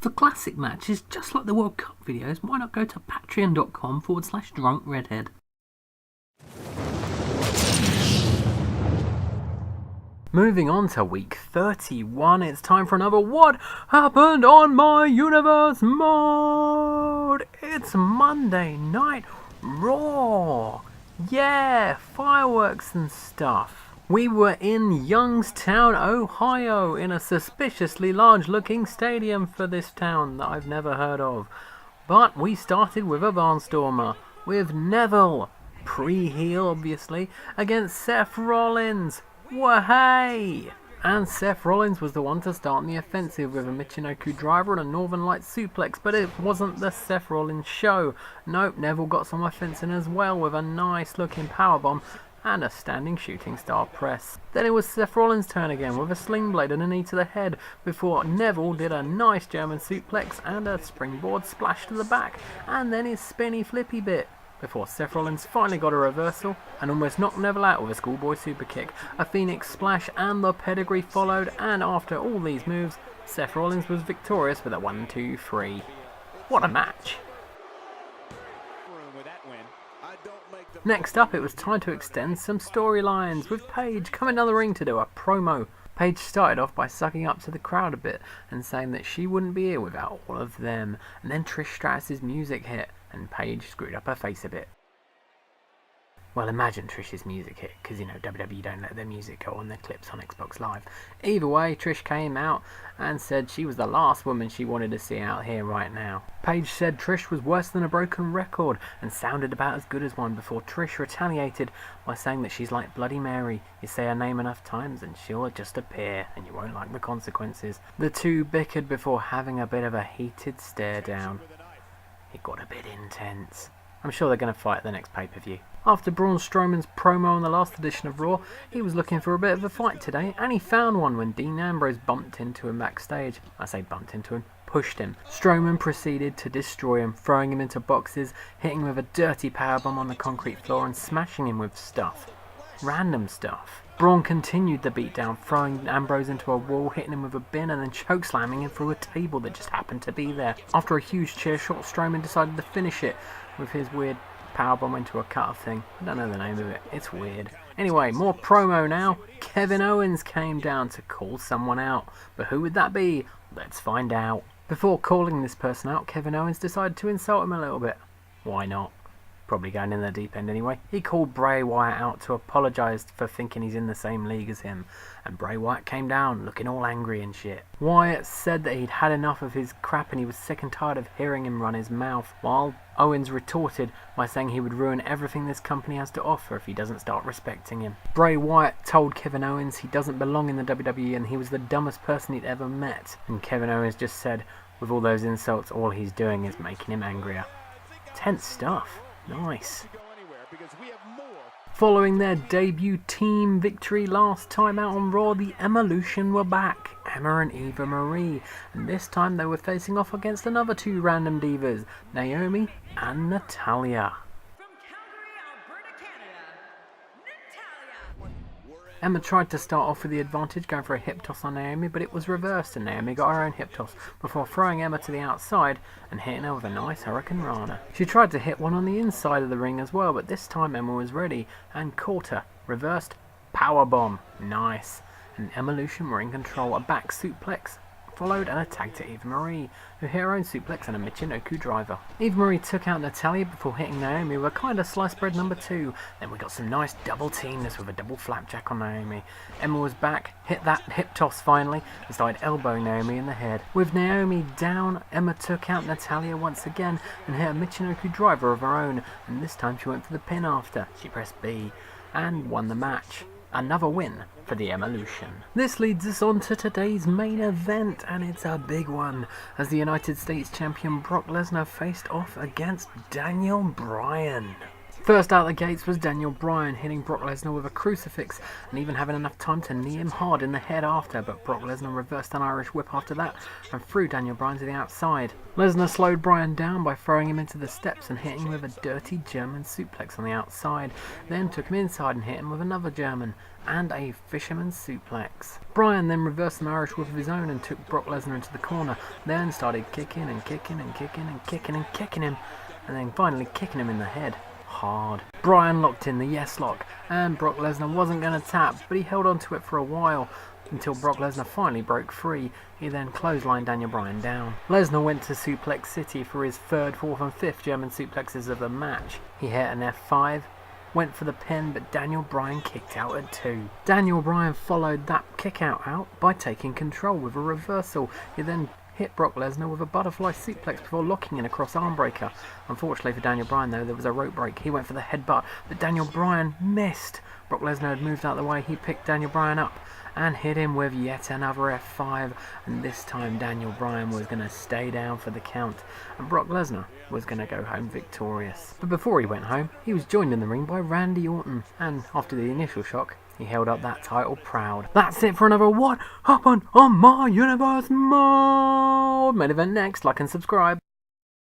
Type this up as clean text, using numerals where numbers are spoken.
for classic matches just like the World Cup videos, why not go to patreon.com/drunkredhead. Moving on to week 31, it's time for another What Happened on My Universe mode. It's Monday Night Raw. Yeah, fireworks and stuff. We were in Youngstown, Ohio, in a suspiciously large-looking stadium for this town that I've never heard of. But we started with a barnstormer, with Neville, pre-heel obviously, against Seth Rollins. Wahey! And Seth Rollins was the one to start on the offensive with a Michinoku driver and a Northern Lights suplex, but it wasn't the Seth Rollins show. Nope, Neville got some offense in as well with a nice-looking powerbomb and a standing shooting star press. Then it was Seth Rollins' turn again with a sling blade and a knee to the head before Neville did a nice German suplex and a springboard splash to the back, and then his spinny flippy bit before Seth Rollins finally got a reversal and almost knocked Neville out with a schoolboy superkick. A Phoenix splash and the pedigree followed, and after all these moves, Seth Rollins was victorious with a 1-2-3. What a match! Next up, it was time to extend some storylines, with Paige coming down the ring to do a promo. Paige started off by sucking up to the crowd a bit and saying that she wouldn't be here without all of them, and then Trish Stratus's music hit and Paige screwed up her face a bit. Well, imagine Trish's music hit, because, WWE don't let their music go on their clips on Xbox Live. Either way, Trish came out and said she was the last woman she wanted to see out here right now. Paige said Trish was worse than a broken record and sounded about as good as one before Trish retaliated by saying that she's like Bloody Mary. You say her name enough times and she'll just appear and you won't like the consequences. The two bickered before having a bit of a heated stare down. It got a bit intense. I'm sure they're going to fight at the next pay-per-view. After Braun Strowman's promo on the last edition of Raw, he was looking for a bit of a fight today, and he found one when Dean Ambrose bumped into him backstage. I say bumped into him, pushed him. Strowman proceeded to destroy him, throwing him into boxes, hitting him with a dirty powerbomb on the concrete floor and smashing him with stuff. Random stuff. Braun continued the beatdown, throwing Ambrose into a wall, hitting him with a bin, and then chokeslamming him through a table that just happened to be there. After a huge chair shot, Strowman decided to finish it with his weird powerbomb into a cutter thing. I don't know the name of it. It's weird. Anyway, more promo now. Kevin Owens came down to call someone out. But who would that be? Let's find out. Before calling this person out, Kevin Owens decided to insult him a little bit. Why not? Probably going in the deep end anyway. He called Bray Wyatt out to apologise for thinking he's in the same league as him, and Bray Wyatt came down looking all angry and shit. Wyatt said that he'd had enough of his crap and he was sick and tired of hearing him run his mouth, while Owens retorted by saying he would ruin everything this company has to offer if he doesn't start respecting him. Bray Wyatt told Kevin Owens he doesn't belong in the WWE and he was the dumbest person he'd ever met, and Kevin Owens just said, with all those insults, all he's doing is making him angrier. Tense stuff. Nice. Following their debut team victory last time out on Raw, the Emmalution were back, Emma and Eva Marie, and this time they were facing off against another two random divas, Naomi and Natalya. Emma tried to start off with the advantage, going for a hip toss on Naomi, but it was reversed and Naomi got her own hip toss before throwing Emma to the outside and hitting her with a nice Hurricane Rana. She tried to hit one on the inside of the ring as well, but this time Emma was ready and caught her. Reversed powerbomb. Nice. And Emmalution were in control. A back suplex followed and a tag to Eva Marie, who hit her own suplex and a Michinoku driver. Eva Marie took out Natalya before hitting Naomi with a kind of sliced bread number 2. Then we got some nice double teamness with a double flapjack on Naomi. Emma was back, hit that hip toss finally, and started elbowing Naomi in the head. With Naomi down, Emma took out Natalya once again and hit a Michinoku driver of her own, and this time she went for the pin after. She pressed B and won the match. Another win for the Emmalution. This leads us on to today's main event, and it's a big one, as the United States Champion Brock Lesnar faced off against Daniel Bryan. First out the gates was Daniel Bryan, hitting Brock Lesnar with a crucifix and even having enough time to knee him hard in the head after, but Brock Lesnar reversed an Irish whip after that and threw Daniel Bryan to the outside. Lesnar slowed Bryan down by throwing him into the steps and hitting him with a dirty German suplex on the outside, then took him inside and hit him with another German and a fisherman suplex. Bryan then reversed an Irish whip of his own and took Brock Lesnar into the corner, then started kicking and kicking and kicking and kicking and kicking him, and then finally kicking him in the head. Hard. Bryan locked in the yes lock, and Brock Lesnar wasn't going to tap, but he held on to it for a while until Brock Lesnar finally broke free. He then clotheslined Daniel Bryan down. Lesnar went to Suplex City for his third, fourth and fifth German suplexes of the match. He hit an F5, went for the pin, but Daniel Bryan kicked out at 2. Daniel Bryan followed that kick out by taking control with a reversal. He then hit Brock Lesnar with a butterfly suplex before locking in a cross arm breaker. Unfortunately for Daniel Bryan though, there was a rope break. He went for the headbutt, but Daniel Bryan missed. Brock Lesnar had moved out of the way. He picked Daniel Bryan up and hit him with yet another F5, and this time Daniel Bryan was going to stay down for the count, and Brock Lesnar was going to go home victorious. But before he went home, he was joined in the ring by Randy Orton, and after the initial shock, he held up that title proud. That's it for another What Happened on My Universe mode. Main event next. Like and subscribe.